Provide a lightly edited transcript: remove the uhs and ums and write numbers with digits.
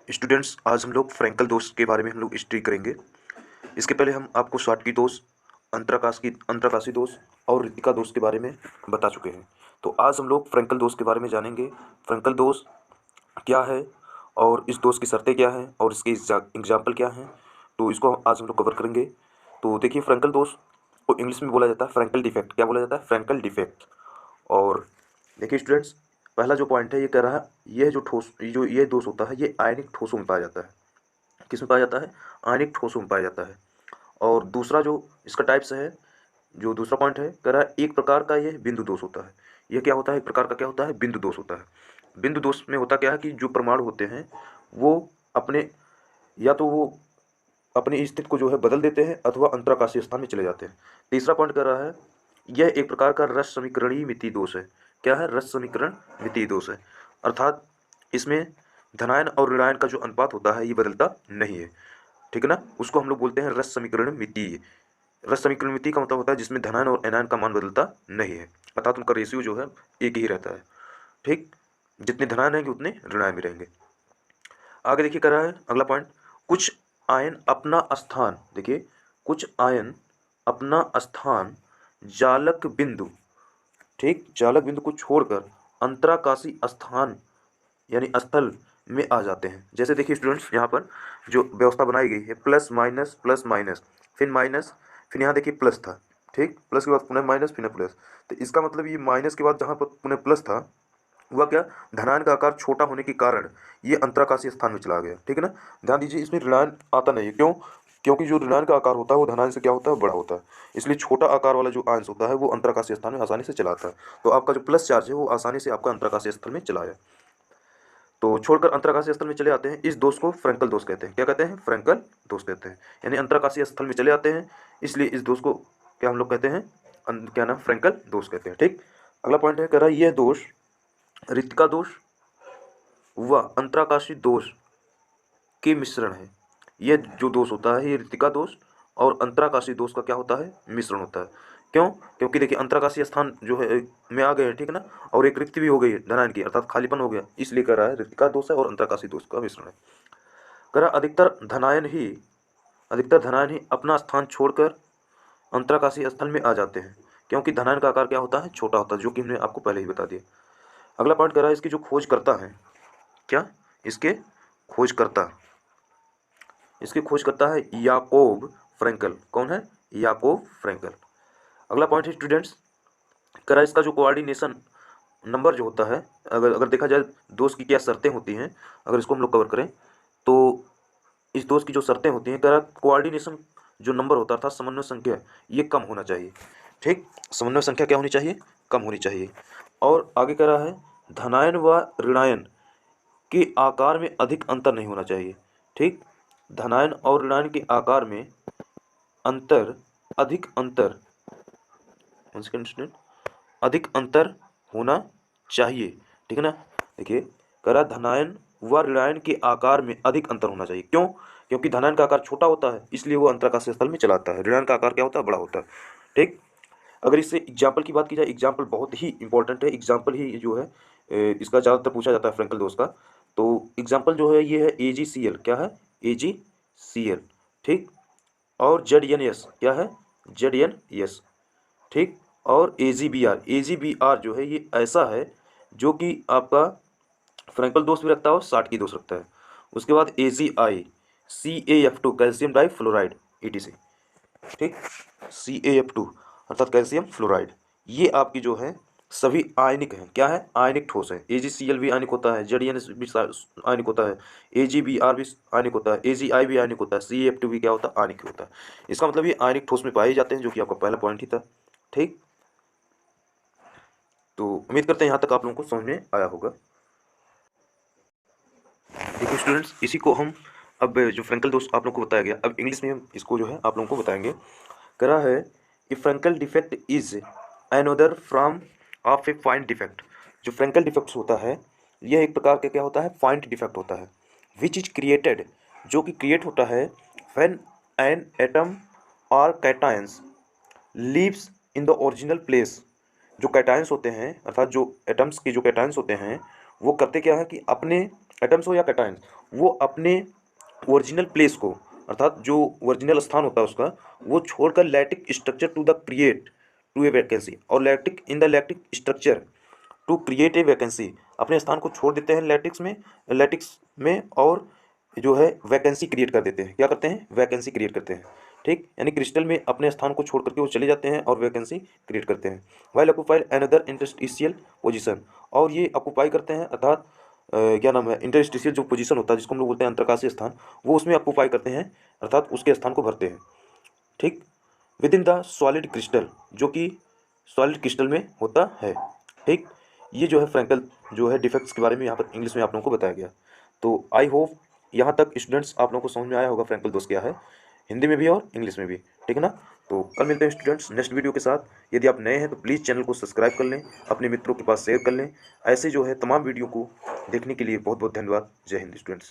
Students, आज हम लोग फ्रैंकल दोष के बारे में हम लोग स्टडी करेंगे। इसके पहले हम आपको शॉटकी दोष, अंतराकाशी दोष और ऋतिका दोष के बारे में बता चुके हैं। तो आज हम लोग फ्रैंकल दोष के बारे में जानेंगे। फ्रैंकल दोष क्या है और इस दोष की शर्तें क्या हैं और इसके एग्जाम्पल क्या हैं, तो इसको आज हम लोग कवर करेंगे। तो देखिए, फ्रैंकल दोष को इंग्लिश में बोला जाता है फ्रैंकल डिफेक्ट। क्या बोला जाता है? Frenkel defect. और देखिए स्टूडेंट्स, पहला जो पॉइंट है ये कह रहा है, यह जो ठोस जो ये दोष होता है ये आयनिक ठोसों में पाया जाता है। किस में पाया जाता है? आयनिक ठोसों में पाया जाता है। और दूसरा जो इसका टाइप्स है, जो दूसरा पॉइंट है, कह रहा है एक प्रकार का यह बिंदु दोष होता है। यह क्या होता है? एक प्रकार का क्या होता है? बिंदु दोष होता है। बिंदु दोष में होता क्या है कि जो परमाणु होते हैं वो अपने या तो वो अपनी स्थिति को जो है बदल देते हैं अथवा अंतराकाशीय स्थान में चले जाते हैं। तीसरा पॉइंट कर रहा है, यह एक प्रकार का रस समीकरणीय मितीय दोष है। क्या है? रस समीकरण मितीय दोष है। अर्थात इसमें धनायन और ऋणायन का जो अनुपात होता है ये बदलता नहीं है। ठीक है ना? उसको हम लोग बोलते हैं रस समीकरण मितीय। रस समीकरण मितीय का मतलब होता है जिसमें धनायन और एनायन का मान बदलता नहीं है, अर्थात उनका रेशियो जो है एक ही रहता है। ठीक, जितने धनायन रहेंगे उतने ऋणायन भी रहेंगे। आगे देखिए, कर रहा है अगला पॉइंट, कुछ आयन अपना स्थान, देखिए कुछ आयन अपना स्थान जालक बिंदु, ठीक, जालक बिंदु को छोड़कर अंतराकाशी स्थान यानी स्थल में आ जाते हैं। जैसे देखिए स्टूडेंट्स, यहाँ पर जो व्यवस्था बनाई गई है, प्लस माइनस, फिर माइनस, फिर यहाँ देखिए प्लस था। ठीक, प्लस के बाद पुनः माइनस, फिर प्लस। तो इसका मतलब ये माइनस के बाद जहाँ पर पुनः प्लस था, हुआ क्या? धनायन का आकार छोटा होने के कारण ये अंतराकाशीय स्थान में चला गया। ठीक है ना? ध्यान दीजिए, इसमें ऋणायन आता नहीं है। क्यों? क्योंकि जो ऋणायन का आकार होता है वो धनायन से क्या होता है? बड़ा होता है। इसलिए छोटा आकार वाला जो अंश होता है वो अंतराकाशीय स्थान में आसानी से चला आता है। तो आपका जो प्लस चार्ज है वो आसानी से आपका अंतराकाशीय स्थल में चला आया। तो छोड़कर अंतराकाशीय स्थल में चले आते हैं, इस दोष को फ्रैंकल दोष कहते हैं। क्या कहते हैं? फ्रैंकल दोष कहते हैं। यानी अंतराकाशीय स्थल में चले आते हैं, इसलिए इस दोष को क्या हम लोग कहते हैं? क्या नाम? फ्रैंकल दोष कहते हैं। ठीक, अगला पॉइंट है, कह रहा है यह दोष ऋतिका दोष व अंतराकाशी दोष के मिश्रण है। यह जो दोष होता है ये ऋतिका दोष और अंतराकाशी दोष का क्या होता है? मिश्रण होता है। क्यों? क्योंकि देखिए अंतराकाशीय स्थान जो है में आ गए हैं, ठीक है ना, और एक रिक्ति भी हो गई है धनायन की, अर्थात खालीपन हो गया, इसलिए कह रहा है ऋतिका दोष है और अंतराकाशी दोष का मिश्रण है। कह रहा अधिकतर धनायन ही अपना स्थान छोड़कर अंतराकाशी स्थल में आ जाते हैं, क्योंकि धनायन का आकार क्या होता है? छोटा होता है, जो कि हमने आपको पहले ही बता दिया। अगला पॉइंट कह रहा है, इसकी जो खोज करता है, क्या? इसके खोज करता, इसकी खोज करता है याकोब फ्रैंकल। कौन है? याकोब फ्रैंकल। अगला पॉइंट है स्टूडेंट्स, करा इसका जो कोऑर्डिनेशन नंबर जो होता है, अगर देखा जाए दोष की क्या शर्तें होती हैं, अगर इसको हम लोग कवर करें तो इस दोष की जो शर्तें होती हैं, करा कोऑर्डिनेशन जो नंबर होता था, समन्वय संख्या, ये कम होना चाहिए। ठीक, समन्वय संख्या क्या होनी चाहिए? कम होनी चाहिए। और आगे कह रहा है धनायन व ऋणायन के आकार में अधिक अंतर नहीं होना चाहिए। ठीक, धनायन और ऋणायन के आकार में अधिक अंतर, अधिक अंतर होना चाहिए। ठीक है ना? देखिए, करा धनायन व ऋणायन के आकार में अधिक अंतर होना चाहिए। क्यों? क्योंकि धनायन का आकार छोटा होता है, इसलिए वो अंतराकाशीय स्थल में चलाता है। ऋणायन का आकार क्या होता है? बड़ा होता है। ठीक, अगर इससे एग्जाम्पल की बात की जाए, एग्जाम्पल बहुत ही इंपॉर्टेंट है। एग्जाम्पल ही जो है इसका ज़्यादातर पूछा जाता है फ्रैंकल दोष का। तो एग्जाम्पल जो है ये है AgCl। क्या है? AgCl। ठीक, और ZnS। क्या है? ZnS। ठीक, और AgBr जो है ये ऐसा है जो कि आपका फ्रैंकल दोष भी रखता है और शॉटकी दोष रखता है। उसके बाद AgI, CaF2 calcium difluoride ETC। ठीक, CaF2 अर्थात कैल्शियम फ्लोराइड, ये आपकी जो है सभी आयनिक हैं। क्या है? आयनिक ठोस है। AgCl भी आयनिक होता है, ZnS भी आयनिक होता है, AgBr भी आयनिक होता है, AgI भी आयनिक होता है, CaF2 भी क्या होता है? आयनिक होता है। इसका मतलब ये आयनिक ठोस में पाए जाते हैं, जो कि आपका पहला पॉइंट ही था। ठीक, तो उम्मीद करते हैं यहाँ तक आप लोगों को समझ में आया होगा। देखिए स्टूडेंट्स, इसी को हम अब जो फ्रैंकल दोष आप लोगों को बताया गया, अब इंग्लिश में हम इसको जो है आप लोगों को बताएंगे। करा है कि Frenkel defect is another from of a find defect. जो फ्रैंकल डिफेक्ट होता है यह एक प्रकार का क्या होता है? फाइंड डिफेक्ट होता है। विच इज क्रिएटेड, जो कि क्रिएट होता है व्हेन एन एटम और cations leaves in the original place. जो कैटायंस होते हैं, अर्थात जो एटम्स के जो कैटायंस होते हैं वो करते क्या है कि अपने एटम्स हो या कैटायंस, वो अपने ओरिजिनल प्लेस को, अर्थात जो ओरिजिनल स्थान होता है उसका, वो छोड़कर lattice structure to the create to a vacancy, और lattice in the lattice structure to create a vacancy, अपने स्थान को छोड़ देते हैं लैटिक्स में और जो है वैकेंसी क्रिएट कर देते हैं। क्या करते हैं? वैकेंसी क्रिएट करते हैं। ठीक, यानी क्रिस्टल में अपने स्थान को छोड़ करके वो चले जाते हैं और वैकेंसी क्रिएट करते हैं। While occupied another interstitial position, और ये ऑक्यूपाई करते हैं, अर्थात क्या नाम है, इंटरस्टिशियल जो पोजीशन होता है जिसको हम लोग बोलते हैं अंतरकाशीय स्थान, वो उसमें ऑक्यूपाई करते हैं, अर्थात उसके स्थान को भरते हैं। ठीक, with in the solid crystal, जो कि सॉलिड क्रिस्टल में होता है। ठीक, ये जो है फ्रैंकल जो है डिफेक्ट्स के बारे में यहाँ पर इंग्लिश में आप लोगों को बताया गया। तो आई होप यहाँ तक स्टूडेंट्स आप लोगों को समझ में आया होगा फ्रैंकल दोष क्या है, हिंदी में भी और इंग्लिश में भी। ठीक है ना? तो कल मिलते हैं स्टूडेंट्स नेक्स्ट वीडियो के साथ। यदि आप नए हैं तो प्लीज़ चैनल को सब्सक्राइब कर लें, अपने मित्रों के पास शेयर कर लें। ऐसे जो है तमाम वीडियो को देखने के लिए बहुत बहुत धन्यवाद। जय हिंद स्टूडेंट्स।